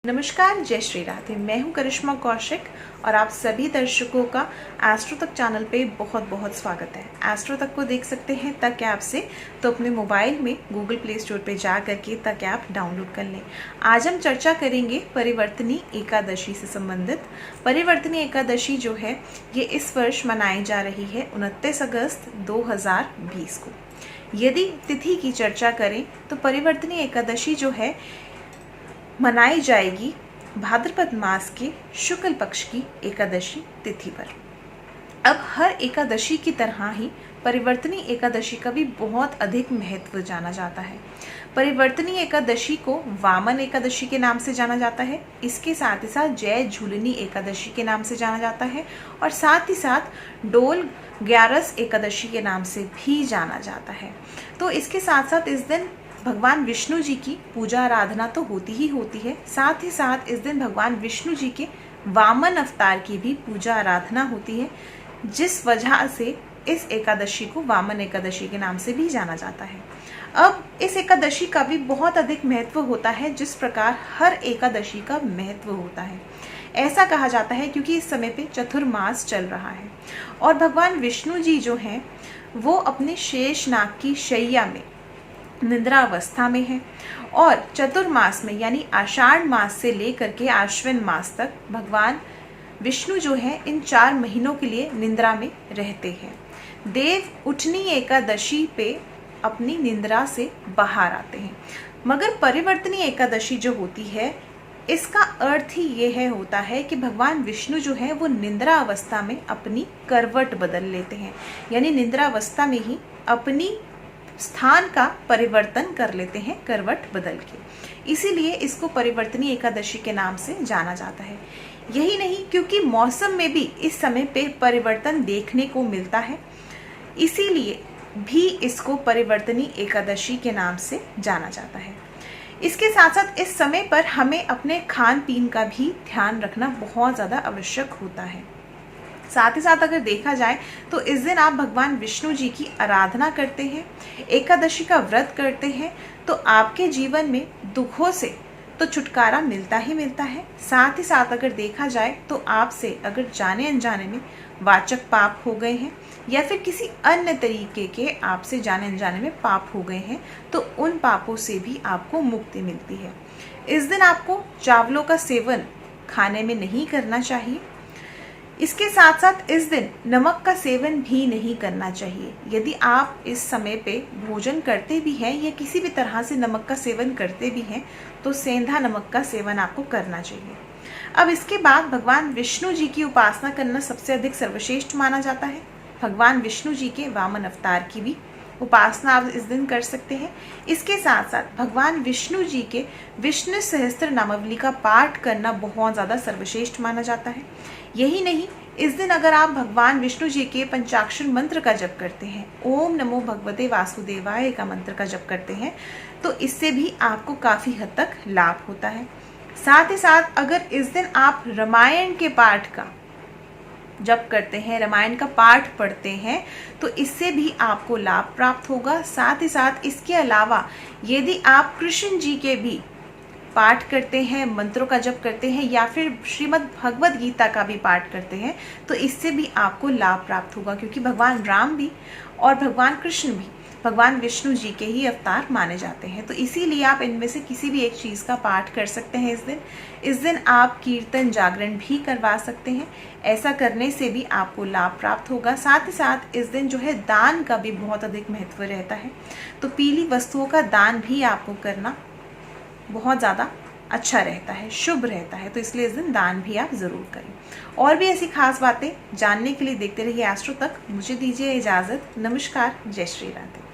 नमस्कार, जय श्री राधे। मैं हूं करिश्मा कौशिक और आप सभी दर्शकों का एस्ट्रो तक चैनल पे बहुत बहुत स्वागत है। एस्ट्रो तक को देख सकते हैं तक ऐप से, तो अपने मोबाइल में गूगल प्ले स्टोर पे जा करके तक ऐप डाउनलोड कर लें। आज हम चर्चा करेंगे परिवर्तनी एकादशी से संबंधित। परिवर्तनी एकादशी जो है ये इस वर्ष मनाई जा रही है 29 अगस्त 2020 को। यदि तिथि की चर्चा करें तो परिवर्तनी एकादशी जो है मनाई जाएगी भाद्रपद मास के शुक्ल पक्ष की एकादशी तिथि पर। अब हर एकादशी की तरह ही परिवर्तनी एकादशी का भी बहुत अधिक महत्व जाना जाता है। परिवर्तनी एकादशी को वामन एकादशी के नाम से जाना जाता है। इसके साथ ही साथ जय झूलनी एकादशी के नाम से जाना जाता है और साथ ही साथ डोल ग्यारस एकादशी के नाम से भी जाना जाता है। तो इसके साथ साथ इस दिन भगवान विष्णु जी की पूजा आराधना तो होती ही होती है, साथ ही साथ इस दिन भगवान विष्णु जी के वामन अवतार की भी पूजा आराधना होती है, जिस वजह से इस एकादशी को वामन एकादशी के नाम से भी जाना जाता है। अब इस एकादशी का भी बहुत अधिक महत्व होता है, जिस प्रकार हर एकादशी का महत्व होता है। ऐसा कहा जाता है क्योंकि इस समय पे चतुर्मास चल रहा है और भगवान विष्णु जी जो हैं वो अपने शेषनाग की शैया में निद्रा अवस्था में है और चतुर्मास में यानी आषाढ़ मास से लेकर के आश्विन मास तक भगवान विष्णु जो है इन 4 महीनों के लिए निद्रा में रहते हैं। देव उठनी एकादशी पे अपनी निद्रा से बाहर आते हैं, मगर परिवर्तनी एकादशी जो होती है इसका अर्थ ही ये है होता है कि भगवान विष्णु जो है वो निद्रा अवस्था में अपनी करवट बदल लेते हैं, यानी निद्रा अवस्था में ही अपनी स्थान का परिवर्तन कर लेते हैं करवट बदल के। इसीलिए इसको परिवर्तनी एकादशी के नाम से जाना जाता है। यही नहीं, क्योंकि मौसम में भी इस समय पे परिवर्तन देखने को मिलता है, इसीलिए भी इसको परिवर्तनी एकादशी के नाम से जाना जाता है। इसके साथ साथ इस समय पर हमें अपने खान पीन का भी ध्यान रखना बहुत ज़्यादा आवश्यक होता है। साथ ही साथ अगर देखा जाए तो इस दिन आप भगवान विष्णु जी की आराधना करते हैं, एकादशी का व्रत करते हैं, तो आपके जीवन में दुखों से तो छुटकारा मिलता ही मिलता है। साथ ही साथ अगर देखा जाए तो आपसे अगर जाने अनजाने में वाचक पाप हो गए हैं या फिर किसी अन्य तरीके के आपसे जाने अनजाने में पाप हो गए हैं, तो उन पापों से भी आपको मुक्ति मिलती है। इस दिन आपको चावलों का सेवन खाने में नहीं करना चाहिए। इसके साथ साथ इस दिन नमक का सेवन भी नहीं करना चाहिए। यदि आप इस समय पे भोजन करते भी हैं या किसी भी तरह से नमक का सेवन करते भी हैं तो सेंधा नमक का सेवन आपको करना चाहिए। अब इसके बाद भगवान विष्णु जी की उपासना करना सबसे अधिक सर्वश्रेष्ठ माना जाता है। भगवान विष्णु जी के वामन अवतार की भी उपासना आप इस दिन कर सकते हैं। इसके साथ साथ भगवान विष्णु जी के विष्णु सहस्त्र नामावली का पाठ करना बहुत ज़्यादा सर्वश्रेष्ठ माना जाता है। यही नहीं, इस दिन अगर आप भगवान विष्णु जी के पंचाक्षर मंत्र का जप करते हैं, ओम नमो भगवते वासुदेवाय का मंत्र का जप करते हैं, तो इससे भी आपको काफ़ी हद तक लाभ होता है। साथ ही साथ अगर इस दिन आप रामायण के पाठ का जप करते हैं, रामायण का पाठ पढ़ते हैं, तो इससे भी आपको लाभ प्राप्त होगा। साथ ही साथ इसके अलावा यदि आप कृष्ण जी के भी पाठ करते हैं, मंत्रों का जप करते हैं या फिर श्रीमद् भगवद गीता का भी पाठ करते हैं, तो इससे भी आपको लाभ प्राप्त होगा, क्योंकि भगवान राम भी और भगवान कृष्ण भी भगवान विष्णु जी के ही अवतार माने जाते हैं। तो इसीलिए आप इनमें से किसी भी एक चीज़ का पाठ कर सकते हैं इस दिन आप कीर्तन जागरण भी करवा सकते हैं। ऐसा करने से भी आपको लाभ प्राप्त होगा। साथ ही साथ इस दिन जो है दान का भी बहुत अधिक महत्व रहता है, तो पीली वस्तुओं का दान भी आपको करना बहुत ज़्यादा अच्छा रहता है, शुभ रहता है, तो इसलिए इस दिन दान भी आप ज़रूर करें। और भी ऐसी खास बातें जानने के लिए देखते रहिए एस्ट्रो तक। मुझे दीजिए इजाज़त। नमस्कार, जय श्री राधे।